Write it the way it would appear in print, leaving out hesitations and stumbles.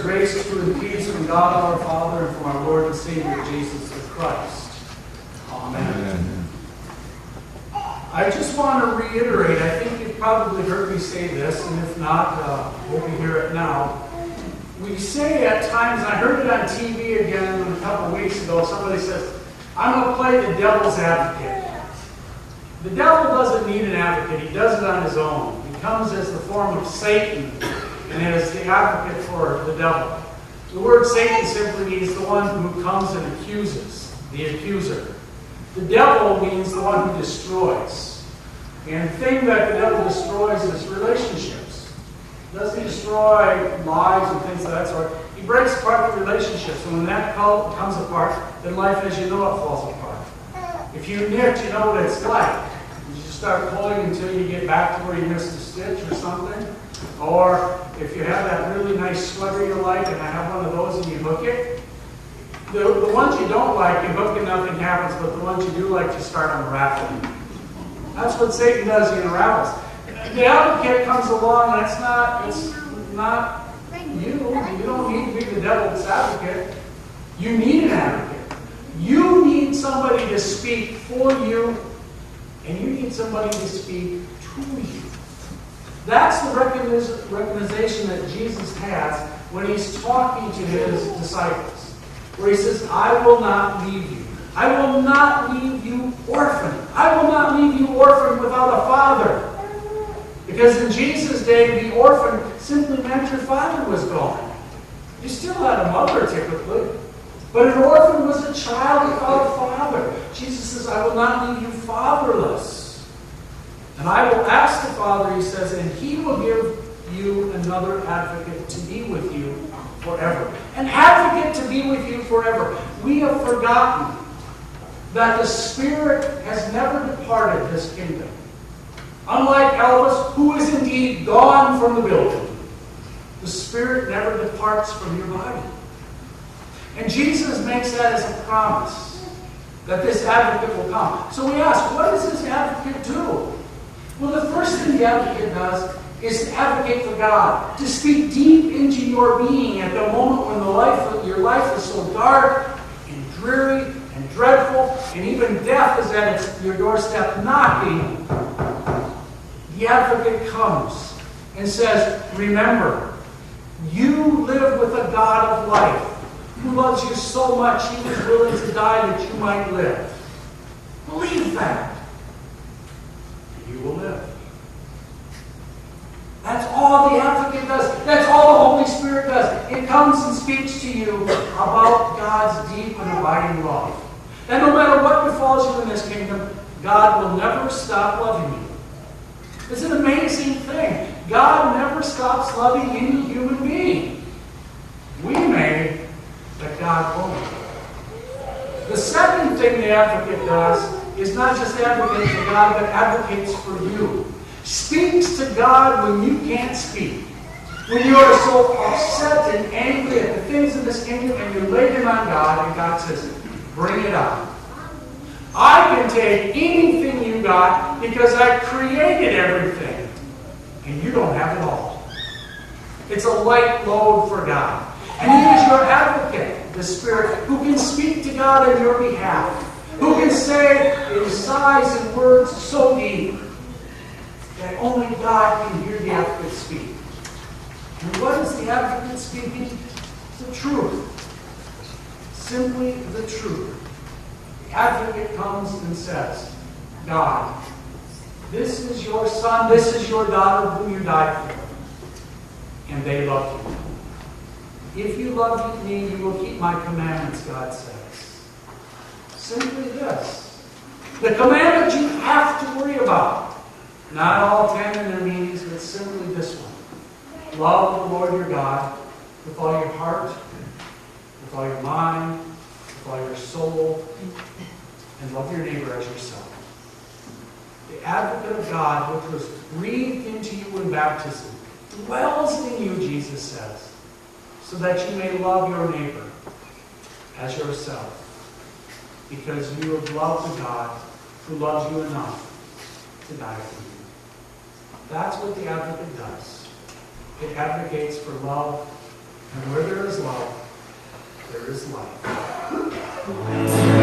grace to and peace from God our Father and from our Lord and Savior Jesus the Christ. Amen. I just want to reiterate, I think you've probably heard me say this, and if not, we'll hear it now. We say at times, and I heard it on TV again a couple of weeks ago, somebody says, I'm going to play the devil's advocate. The devil doesn't need an advocate, he does it on his own. He comes as the form of Satan and is the advocate for the devil. The word Satan simply means the one who comes and accuses, the accuser. The devil means the one who destroys. And the thing that the devil destroys is relationships. He doesn't destroy lives and things of that sort. He breaks apart the relationships. And when that comes apart, then life as you know it falls apart. If you knit, you know what it's like. You just start pulling until you get back to where you missed a stitch or something. Or if you have that really nice sweater you like, and I have one of those and you hook it, the ones you don't like, you hook and nothing happens, but the ones you do like, you start unraveling. That's what Satan does, he unravels. The advocate comes along, and it's not you. You don't need to be the devil's advocate. You need an advocate. You need somebody to speak for you, and you need somebody to speak to you. That's the recognition that Jesus has when he's talking to his disciples. Where he says, I will not leave you. I will not leave you orphaned. I will not leave you orphaned without a father. Because in Jesus' day, the orphan simply meant your father was gone. You still had a mother, typically. But an orphan was a child without a father. Jesus says, I will not leave you fatherless. And I will ask the Father, he says, and he will give you another advocate to be with you forever. An advocate to be with you forever. We have forgotten that the Spirit has never departed this kingdom. Unlike Elvis, who is indeed gone from the building, the Spirit never departs from your body. And Jesus makes that as a promise, that this advocate will come. So we ask, what does this advocate do? Well, the first thing the advocate does is to advocate for God, to speak deep into your being at the moment when your life is so dark and dreary and dreadful, and even death is at your doorstep knocking. The advocate comes and says, remember, you live with a God of life who loves you so much he was willing to die that you might live. Believe that. You will live. That's all the advocate does. That's all the Holy Spirit does. It comes and speaks to you about God's deep and abiding love. And no matter what befalls you in this kingdom, God will never stop loving you. It's an amazing thing. God never stops loving any human being. We may, but God won't. The second thing the advocate does is not just advocate for God, but advocates for you. Speaks to God when you can't speak. When you are so upset and angry at the things in this kingdom and you lay them on God, and God says, bring it on. I can take anything you got because I created everything. And you don't have it all. It's a light load for God. And He is your advocate, the Spirit, who can speak to God on your behalf. Who can say in sighs and words so deep that only God can hear the advocate speak. And what is the advocate speaking? The truth. Simply the truth. The advocate comes and says, God, this is your son, this is your daughter whom you died for. And they love you. If you love me, you will keep my commandments, God says. Simply this. The commandment you have to worry about. Not all 10 in their meanings, but simply this one. Love the Lord your God with all your heart, with all your mind, with all your soul, and love your neighbor as yourself. The advocate of God, which was breathed into you in baptism, dwells in you, Jesus says, so that you may love your neighbor as yourself. Because you have loved the God who loves you enough to die for you. That's what the advocate does. It advocates for love And where there is love, there is life.